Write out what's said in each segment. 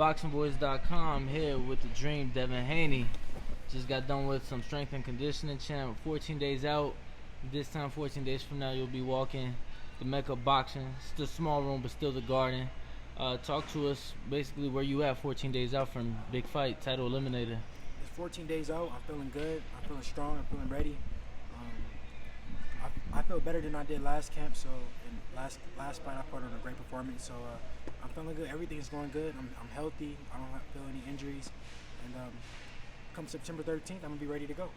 ThaBoxingvoice.com here with the dream, Devin Haney. Just got done with some strength and conditioning champ. 14 days out. This time, 14 days from now, you'll be walking the Mecca boxing. Still small room, but still the garden. Talk to us basically where you at 14 days out from big fight, title eliminator. It's 14 days out. I'm feeling good. I'm feeling strong. I'm feeling ready. I feel better than I did last camp. So in last fight, I put on a great performance. So I'm feeling good. Everything's going good. I'm healthy. I don't feel any injuries. And come September 13th, I'm gonna be ready to go.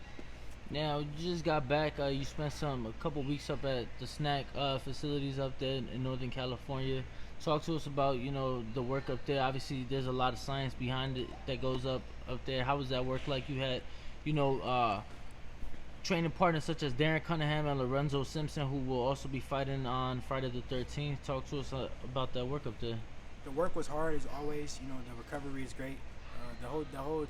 Now you just got back. You spent a couple weeks up at the snack facilities up there in Northern California. Talk to us about the work up there. Obviously, there's a lot of science behind it that goes up there. How was that work like? You had training partners such as Darren Cunningham and Lorenzo Simpson, who will also be fighting on Friday the 13th. Talk to us about that work up there. The work was hard as always. The recovery is great. The whole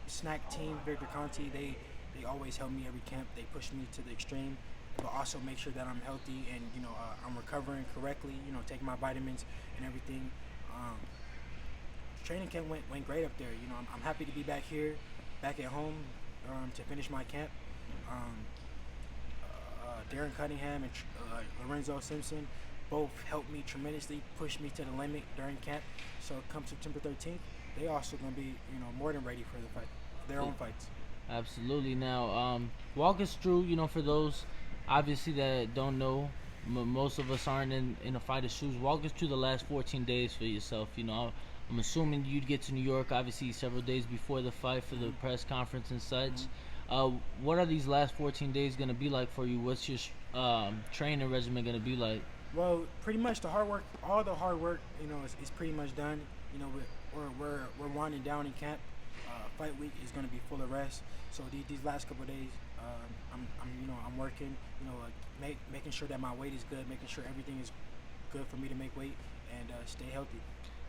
snack team, Victor Conti, they always help me every camp. They push me to the extreme, but also make sure that I'm healthy and I'm recovering correctly. Taking my vitamins and everything. Training camp went great up there. I'm happy to be back here, back at home, to finish my camp. Darren Cunningham and Lorenzo Simpson both helped me tremendously, pushed me to the limit during camp. So come September 13th, they also gonna be more than ready for the fight, their own fights. Absolutely. Now, walk us through. For those obviously that don't know, most of us aren't in a fighter's shoes. Walk us through the last 14 days for yourself. I'm assuming you'd get to New York obviously several days before the fight for the press conference and such. What are these last 14 days going to be like for you? What's your training regimen going to be like? Well, pretty much the hard work, all the hard work, is pretty much done. We're winding down in camp. Fight week is going to be full of rest. So these last couple of days, I'm working. Making sure that my weight is good, making sure everything is good for me to make weight and stay healthy.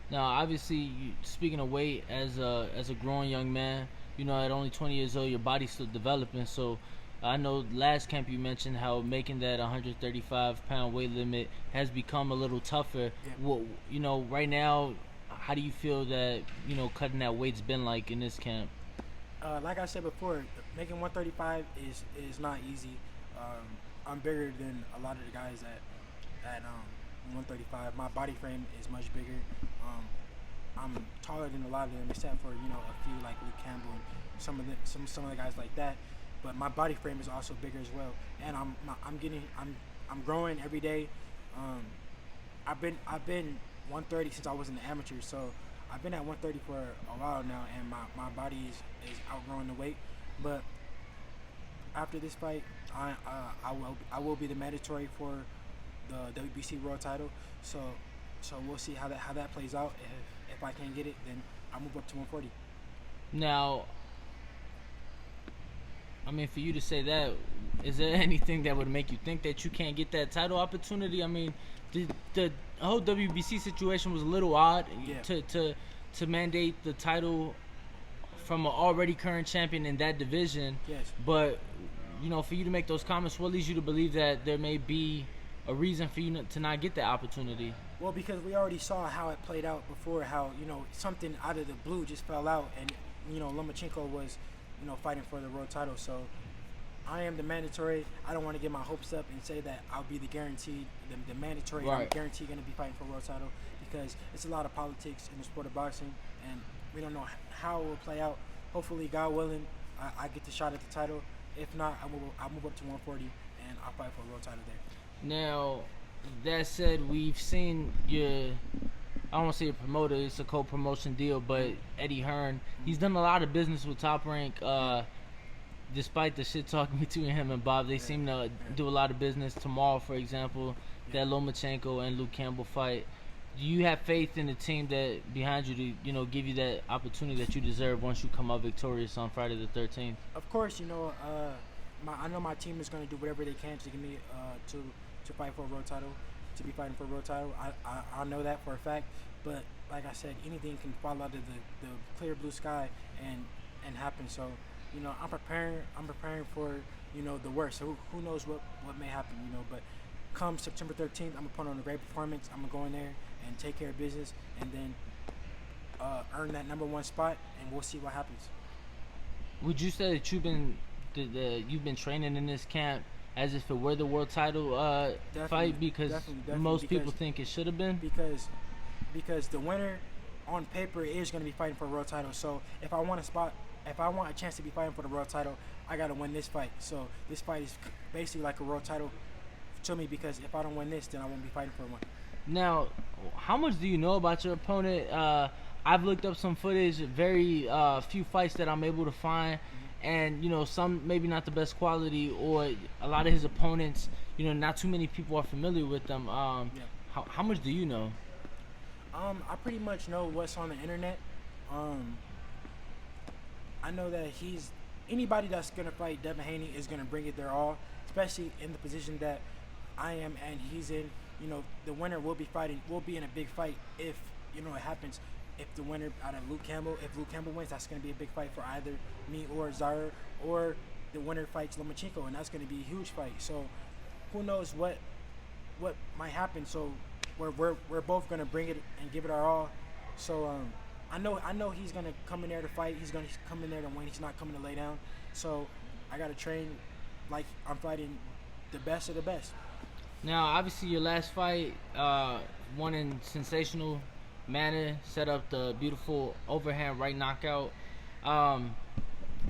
Now, obviously, speaking of weight, as a growing young man, at only 20 years old, your body's still developing. So I know last camp you mentioned how making that 135-pound weight limit has become a little tougher. Yeah. Well, right now, how do you feel that cutting that weight's been like in this camp? Like I said before, making 135 is not easy. I'm bigger than a lot of the guys at 135. My body frame is much bigger. I'm taller than a lot of them, except for a few like Luke Campbell and some of the guys like that. But my body frame is also bigger as well, and I'm growing every day. I've been 130 since I was in the amateurs, so I've been at 130 for a while now, and my body is outgrowing the weight. But after this fight, I will be the mandatory for the WBC world title. So we'll see how that plays out. If I can't get it, then I'll move up to 140. Now, for you to say that, is there anything that would make you think that you can't get that title opportunity? The whole WBC situation was a little odd. Yeah. To mandate the title from an already current champion in that division. Yes. But for you to make those comments, what leads you to believe that there may be a reason for you to not get that opportunity? Well, because we already saw how it played out before, how something out of the blue just fell out, and Lomachenko was fighting for the world title. So I am the mandatory. I don't want to get my hopes up and say that I'll be the guaranteed, the mandatory. Right. I'm guaranteed going to be fighting for a world title, because it's a lot of politics in the sport of boxing, and we don't know how it will play out. Hopefully, God willing, I get the shot at the title. If not, I'll move up to 140 and I'll fight for a world title there. Now, that said, we've seen I don't want to say a promoter, it's a co-promotion deal, but Eddie Hearn, he's done a lot of business with Top Rank. Despite the shit talking between him and Bob, they seem to do a lot of business. Tomorrow, for example, that Lomachenko and Luke Campbell fight. Do you have faith in the team that behind you to give you that opportunity that you deserve once you come out victorious on Friday the 13th? Of course, I know my team is going to do whatever they can to give me to fight for a world title, to be fighting for a world title. I know that for a fact. But like I said, anything can fall out of the clear blue sky and happen. So I'm preparing for the worst. So who knows what may happen. But come September 13th, I'm gonna put on a great performance. I'm gonna go in there and take care of business, and then earn that number 1 spot, and we'll see what happens. Would you say that you've been training in this camp as if it were the world title fight? Because Definitely, most people think it should have been. Because the winner on paper is going to be fighting for a world title. So if I want a chance to be fighting for the world title, I got to win this fight. So this fight is basically like a world title to me, because if I don't win this, then I won't be fighting for one. Now, how much do you know about your opponent? I've looked up some footage, very few fights that I'm able to find, and some maybe not the best quality, or a lot of his opponents, not too many people are familiar with them. How much do you know? I pretty much know what's on the internet. I know that anybody that's gonna fight Devin Haney is gonna bring it their all, especially in the position that I am and he's in. The winner will be in a big fight if it happens. If the winner out of Luke Campbell wins, that's gonna be a big fight for either me or Zara, or the winner fights Lomachenko, and that's gonna be a huge fight. So who knows what might happen? So we're both gonna bring it and give it our all. So I know he's gonna come in there to fight. He's gonna come in there to win. He's not coming to lay down. So I gotta train like I'm fighting the best of the best. Now, obviously, your last fight, won in sensational manner, set up the beautiful overhand right knockout.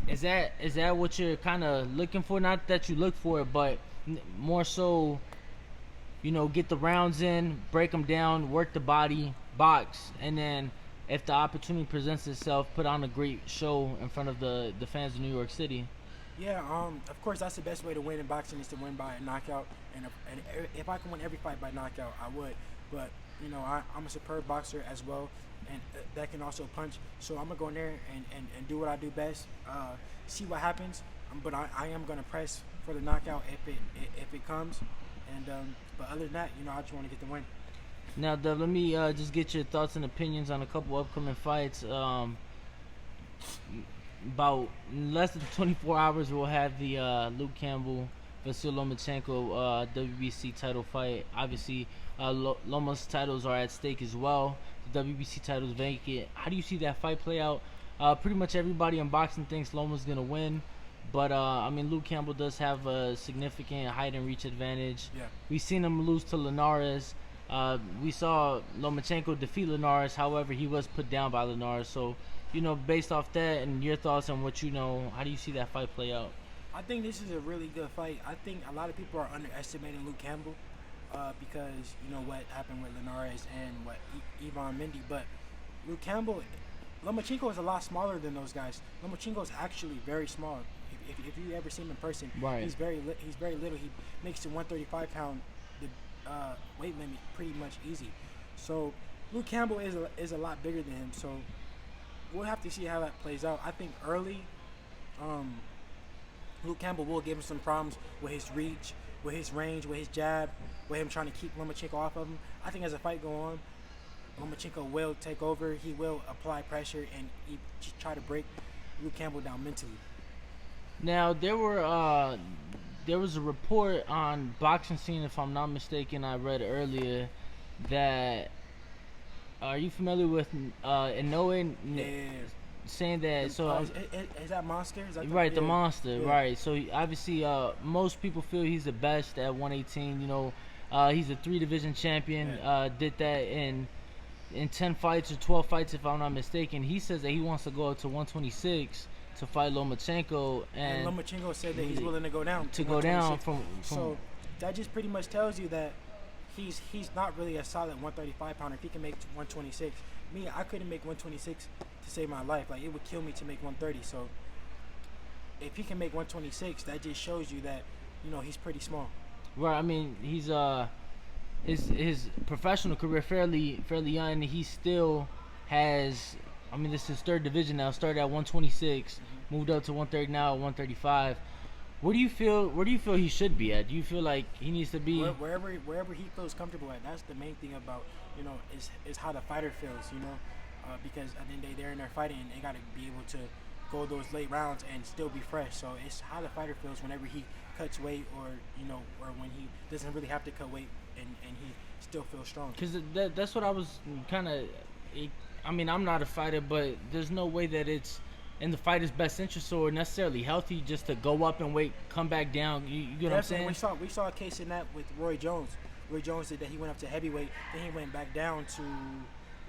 Is that what you're kind of looking for? Not that you look for it, but more so, get the rounds in, break them down, work the body, box, and then if the opportunity presents itself, put on a great show in front of the fans of New York City. Yeah, of course, that's the best way to win in boxing, is to win by a knockout. And if I can win every fight by knockout, I would. But, I'm a superb boxer as well, and that can also punch. So I'm going to go in there and do what I do best, see what happens. But I am going to press for the knockout if it comes. And but other than that, I just want to get the win. Now, Dev, let me just get your thoughts and opinions on a couple upcoming fights. About less than 24 hours, we'll have the Luke Campbell versus Lomachenko WBC title fight. Obviously, Loma's titles are at stake as well. The WBC title's vacant. How do you see that fight play out? Pretty much everybody in boxing thinks Loma's gonna win, but Luke Campbell does have a significant height and reach advantage. Yeah. We've seen him lose to Linares. We saw Lomachenko defeat Linares. However, he was put down by Linares. So, based off that and your thoughts on what you know, how do you see that fight play out? I think this is a really good fight. I think a lot of people are underestimating Luke Campbell because what happened with Linares and what Ivan Mendy. But Luke Campbell, Lomachenko is a lot smaller than those guys. Lomachenko is actually very small. If you ever see him in person, right. He's very little. He makes the 135-pound weight limit pretty much easy. So Luke Campbell is a lot bigger than him. So we'll have to see how that plays out. I think early, Luke Campbell will give him some problems with his reach, with his range, with his jab, with him trying to keep Lomachenko off of him. I think as the fight go on, Lomachenko will take over. He will apply pressure and try to break Luke Campbell down mentally. Now, there was a report on Boxing Scene, if I'm not mistaken, I read earlier, that, are you familiar with Inoue? Yeah. Saying that, so is that Monster? Is that right, the Monster, yeah. Right. So obviously, most people feel he's the best at 118. He's a 3-division champion. Yeah. Did that in 10 fights or 12 fights, if I'm not mistaken. He says that he wants to go up to 126 to fight Lomachenko, and Lomachenko said that he's willing to go down from. So that just pretty much tells you that he's not really a solid 135 pounder. If he can make 126, me, I couldn't make 126 to save my life. Like, it would kill me to make 130. So if he can make 126, that just shows you that he's pretty small. Right. I mean, he's his professional career fairly young. He still has. This is his 3rd division now. Started at 126, moved up to 130 now, 135. Where do you feel he should be at? Do you feel like he needs to be wherever he feels comfortable at? That's the main thing about is how the fighter feels. Because at the end of the day, they're in there fighting, and they got to be able to go those late rounds and still be fresh. So it's how the fighter feels whenever he cuts weight, or when he doesn't really have to cut weight and he still feels strong. Because that's what I was kind of. I mean, I'm not a fighter, but there's no way that it's in the fighter's best interest or necessarily healthy just to go up and wait, come back down. You get what I'm saying? We saw a case in that with Roy Jones. Roy Jones did that. He went up to heavyweight, then he went back down to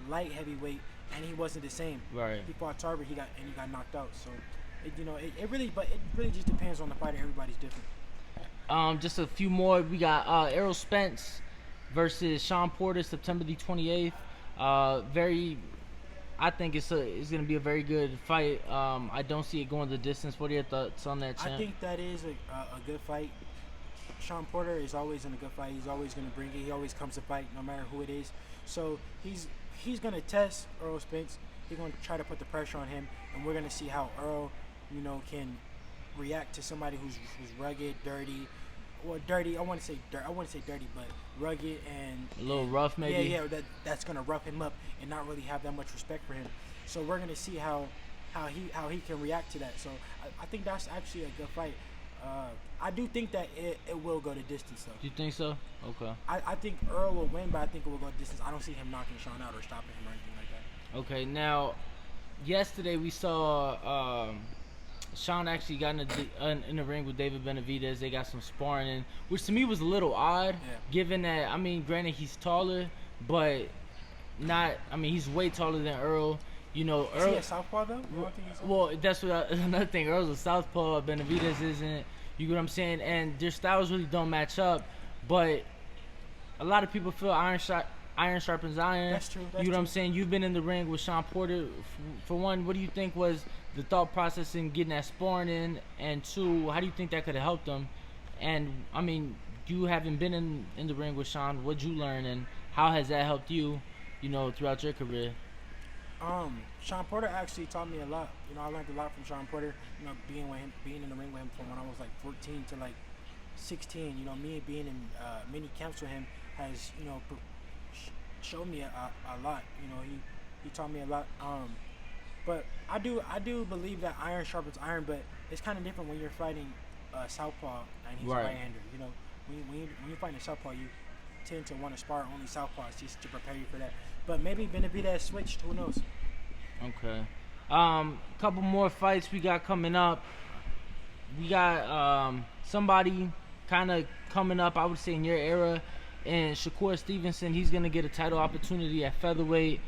light heavyweight, and he wasn't the same. Right. He fought Tarver, he got knocked out. So, it really just depends on the fighter. Everybody's different. Just a few more. We got Errol Spence versus Sean Porter, September the 28th. I think it's going to be a very good fight. I don't see it going the distance. What are your thoughts on that, champ? I think that is a good fight. Sean Porter is always in a good fight. He's always going to bring it. He always comes to fight, no matter who it is. So he's going to test Errol Spence. He's going to try to put the pressure on him, and we're going to see how Earl, can react to somebody who's rugged, dirty. Well, dirty. I want to say dirty, but rugged and a little rough, maybe. Yeah. That's gonna rough him up and not really have that much respect for him. So we're gonna see how he can react to that. So I think that's actually a good fight. I do think that it will go the distance, though. Do you think so? Okay. I think Earl will win, but I think it will go the distance. I don't see him knocking Sean out or stopping him or anything like that. Okay. Now, yesterday we saw. Sean actually got in the ring with David Benavidez. They got some sparring in, which to me was a little odd, given that, I mean, granted he's taller, but not, I mean, he's way taller than Earl. Earl. Is he a southpaw, though? Well, that's another thing. Earl's a southpaw, Benavidez isn't. You get what I'm saying? And their styles really don't match up, but a lot of people feel iron sharpens iron. That's true. You know what I'm saying? You've been in the ring with Sean Porter. For one, what do you think was the thought process in getting that sparring in? And two, how do you think that could have helped them? And, I mean, you haven't been in the ring with Sean. What'd you learn, and how has that helped you, throughout your career? Sean Porter actually taught me a lot. I learned a lot from Sean Porter, being in the ring with him from when I was like 14 to like 16. Me being in mini camps with him has, showed me a lot. He taught me a lot. But I do believe that iron sharpens iron, but it's kind of different when you're fighting southpaw and he's a right-hander. When you're fighting a southpaw, you tend to want to spar only southpaws just to prepare you for that. But maybe Benavidez switched. Who knows? Okay. Couple more fights we got coming up. We got somebody kind of coming up, I would say, in your era. And Shakur Stevenson, he's gonna get a title opportunity at featherweight.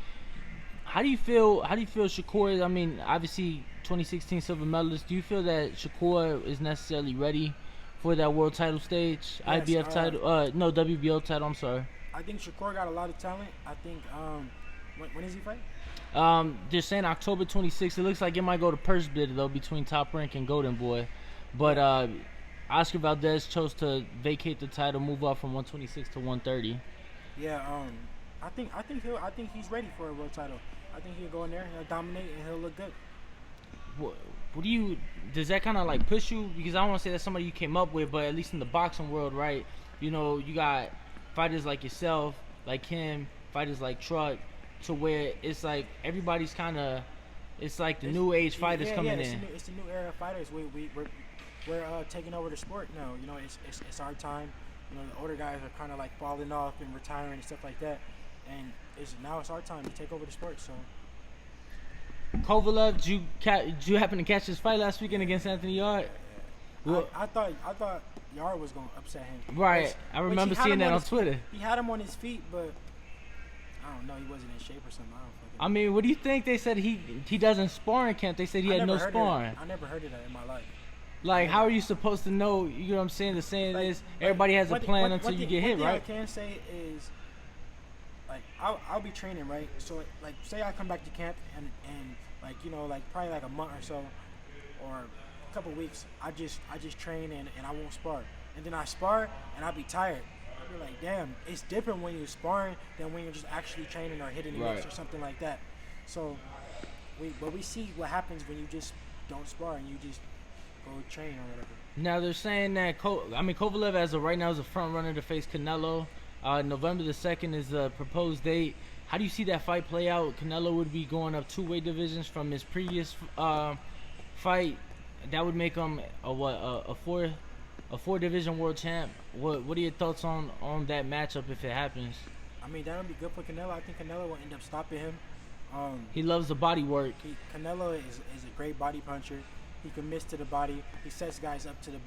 How do you feel Shakur is? I mean, obviously 2016 silver medalist. Do you feel that Shakur is necessarily ready for that world title stage? Yes, IBF title? No, WBO title. I'm sorry. I think Shakur got a lot of talent. I think when is he fighting? They're saying October 26th. It looks like it might go to purse bid though between Top Rank and Golden Boy, but Oscar Valdez chose to vacate the title, move up from 126 to 130. Yeah, I think he's ready for a world title. I think he'll go in there and he'll dominate and he'll look good. What do you? Does that kind of like push you? Because I don't want to say that's somebody you came up with, but at least in the boxing world, right? You got fighters like yourself, like him, fighters like Truck, to where it's like everybody's kind of, it's like the new age fighters coming in. It's the new era of fighters. We're taking over the sport now. It's our time. The older guys are kind of like falling off and retiring and stuff like that, and now it's our time to take over the sport. So, Kovalev, did you happen to catch his fight last weekend against Anthony Yarde? Well, I thought Yarde was gonna upset him. Right, I remember seeing that on Twitter. He had him on his feet, but I don't know. He wasn't in shape or something. I mean, what do you think? They said he doesn't spar in camp. They said he had no sparring. I never heard of that in my life. Like, how are you supposed to know? You know what I'm saying? The saying is, everybody has a plan until you get hit, right? What I can say is, like, I'll be training, right? So, like, say I come back to camp and like, probably like a month or so, or a couple weeks, I just train and I won't spar. And then I spar and I'll be tired. You're like, damn, it's different when you're sparring than when you're just actually training or hitting the mix or something like that. So, we see what happens when you just don't spar and you just go train or whatever. Now they're saying that Kovalev as of right now is a front runner to face Canelo. November the 2nd is the proposed date. How do you see that fight play out? Canelo would be going up 2 weight divisions from his previous fight. That would make him a 4 division world champ. What are your thoughts on that matchup if it happens? I mean, that would be good for Canelo. I think Canelo will end up stopping him. He loves the body work. Canelo is a great body puncher. He can miss to the body. He sets guys up to the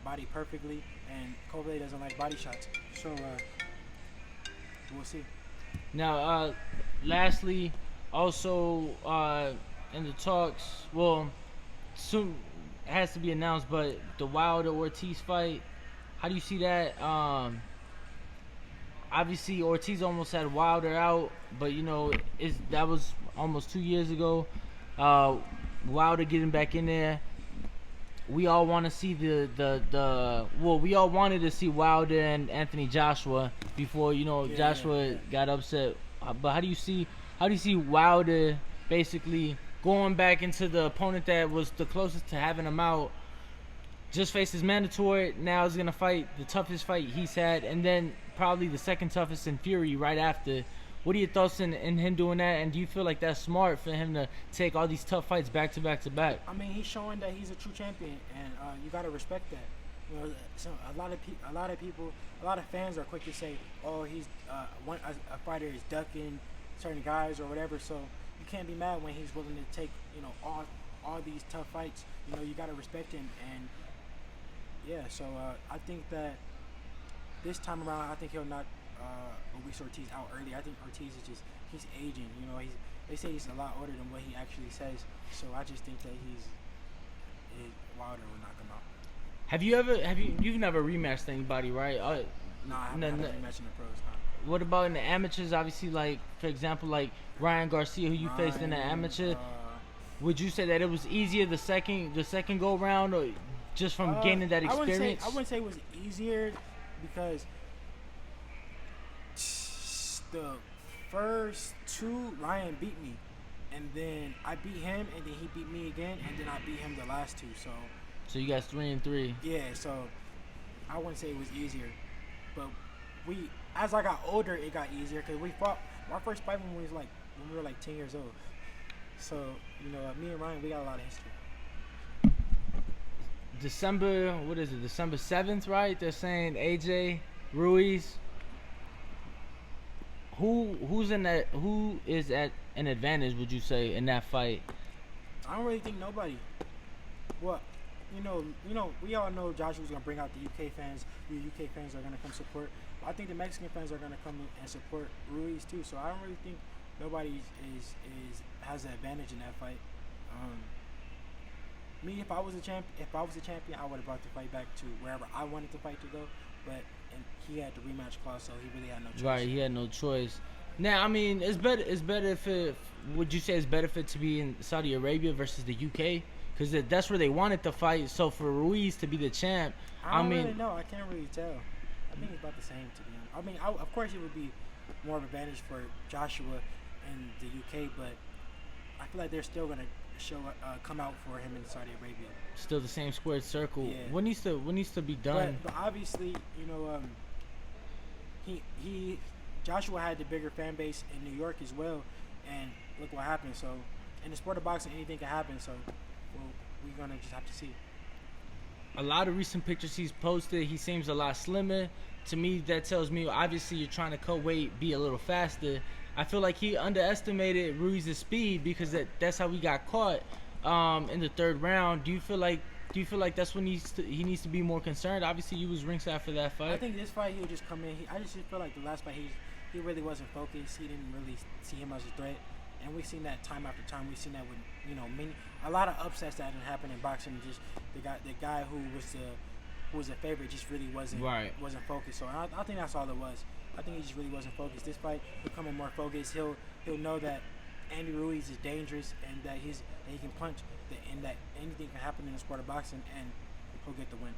body perfectly, and Kovale doesn't like body shots. So we'll see. Now, lastly, also in the talks, well, soon it has to be announced, but the Wilder Ortiz fight, how do you see that? Obviously, Ortiz almost had Wilder out, but you know, that was almost 2 years ago. Wilder getting back in there. We all want to see we all wanted to see Wilder and Anthony Joshua before, you know, Joshua got upset. But how do you see Wilder basically going back into the opponent that was the closest to having him out? Just faces mandatory. Now he's gonna fight the toughest fight he's had, and then probably the second toughest in Fury right after. What are your thoughts in him doing that? And do you feel like that's smart for him to take all these tough fights back to back to back? I mean, he's showing that he's a true champion, and you gotta respect that. You know, so a lot of fans are quick to say, "Oh, he's a fighter is ducking certain guys or whatever." So you can't be mad when he's willing to take, you know, all these tough fights. You know, you gotta respect him, and yeah. So I think that this time around, I think he'll knock Luis Ortiz out early. I think Ortiz is he's aging. You know, they say he's a lot older than what he actually says. So I just think that Wilder will knock him out. You've never rematched anybody, right? No, I haven't had a rematch in the pros. What about in the amateurs? Obviously, like for example, like Ryan Garcia, who you faced in the amateur. Would you say that it was easier the second go round, or just from gaining that experience? I wouldn't say it was easier because the first two, Ryan beat me, and then I beat him, and then he beat me again, and then I beat him the last two. So you guys 3-3. Yeah, so I wouldn't say it was easier, but as I got older, it got easier because we fought. Our first fight when we were like 10 years old. So you know, me and Ryan, we got a lot of history. December 7th, right? They're saying AJ Ruiz. Who is at an advantage, would you say, in that fight? I don't really think nobody. What? You know, we all know Joshua's gonna bring out the UK fans. The UK fans are gonna come support. I think the Mexican fans are gonna come and support Ruiz too. So I don't really think nobody has an advantage in that fight. Me, if I was a champion, I would have brought the fight back to wherever I wanted the fight to go. But he had the rematch clause, so he really had no choice. Right, he had no choice. Now, I mean, it's better would you say it's better for it to be in Saudi Arabia versus the UK? Because that's where they wanted the fight. So for Ruiz to be the champ, I mean, really know. I can't really tell. I think it's about the same to be honest. I mean, of course it would be more of an advantage for Joshua in the UK, but I feel like they're still gonna come out for him in Saudi Arabia. Still the same squared circle. Yeah. What needs to be done? But obviously, you know, Joshua had the bigger fan base in New York as well, and look what happened. So in the sport of boxing, anything can happen. So we're gonna just have to see. A lot of recent pictures he's posted, he seems a lot slimmer. To me, that tells me obviously you're trying to cut weight, be a little faster. I feel like he underestimated Ruiz's speed because that's how he got caught in the third round. Do you feel like that's when he needs to be more concerned? Obviously, you was ringside for that fight. I think this fight he'll just come in. I just feel like the last fight he really wasn't focused. He didn't really see him as a threat, and we've seen that time after time. We've seen that with a lot of upsets that didn't happen in boxing. Just the guy who was a favorite just really wasn't focused. So I think that's all it was. I think he just really wasn't focused. This fight, he'll come in more focused. He'll know that Andy Ruiz is dangerous and that he can punch, and that anything can happen in the sport of boxing, and he'll get the win.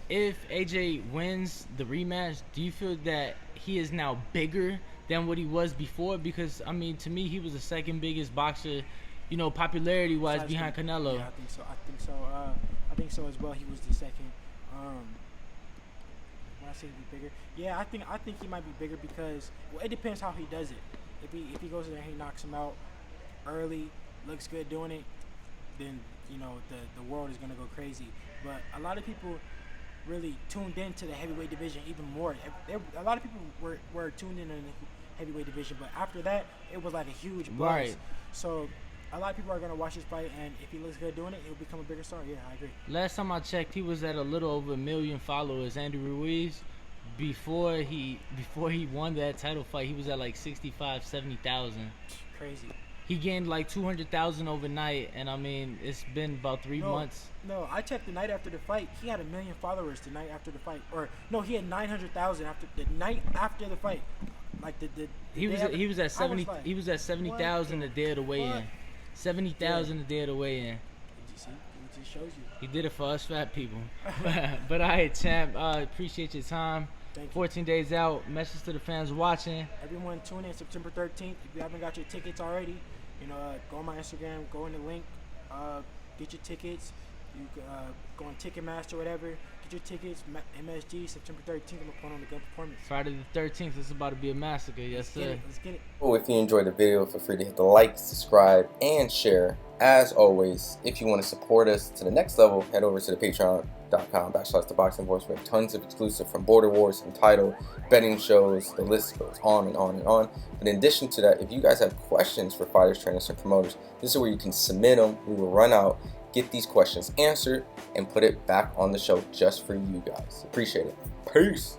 If AJ wins the rematch, do you feel that he is now bigger than what he was before? Because I mean, to me, he was the second biggest boxer, you know, popularity-wise behind Canelo. Yeah, I think so. I think so as well. He was the second. When I say be bigger, yeah, I think he might be bigger because it depends how he does it. If he goes in there and he knocks him out early, looks good doing it, then you know the world is gonna go crazy. But a lot of people really tuned into the heavyweight division even more. A lot of people were tuned in heavyweight division. But after that, it was like a huge buzz. Right. So a lot of people are gonna watch this fight, and if he looks good doing it, he'll become a bigger star. Yeah, I agree. Last time I checked, he was at a little over 1 million followers. Andy Ruiz, before he won that title fight, he was at like 65, 70,000. Crazy. He gained like 200,000 overnight, and I mean, it's been about 3 months. No, I checked the night after the fight. He had 1 million followers the night after the fight, or no, he had 900,000 after the night after the fight. Like he was at 70. He was at 70,000 the day of the weigh-in. 70,000 the day of the weigh-in. You see, it just shows you. He did it for us fat people. But all right, champ. Appreciate your time. Thank you. 14 days out. Message to the fans watching. Everyone tune in September 13th. If you haven't got your tickets already, go on my Instagram, go in the link, get your tickets. You go on Ticketmaster or whatever. Get your tickets. MSG September 13th. I'm gonna put on the gun performance. Friday the 13th. This is about to be a massacre. Yes, sir. Let's get it. Well, if you enjoyed the video, feel free to hit the like, subscribe, and share. As always, if you want to support us to the next level, head over to the patreon.com/ThaBoxingVoice. We have tons of exclusive from Border Wars, from title, betting shows, the list goes on and on and on. But in addition to that, if you guys have questions for fighters, trainers, and promoters, this is where you can submit them. We will run out, get these questions answered, and put it back on the show just for you guys. Appreciate it. Peace.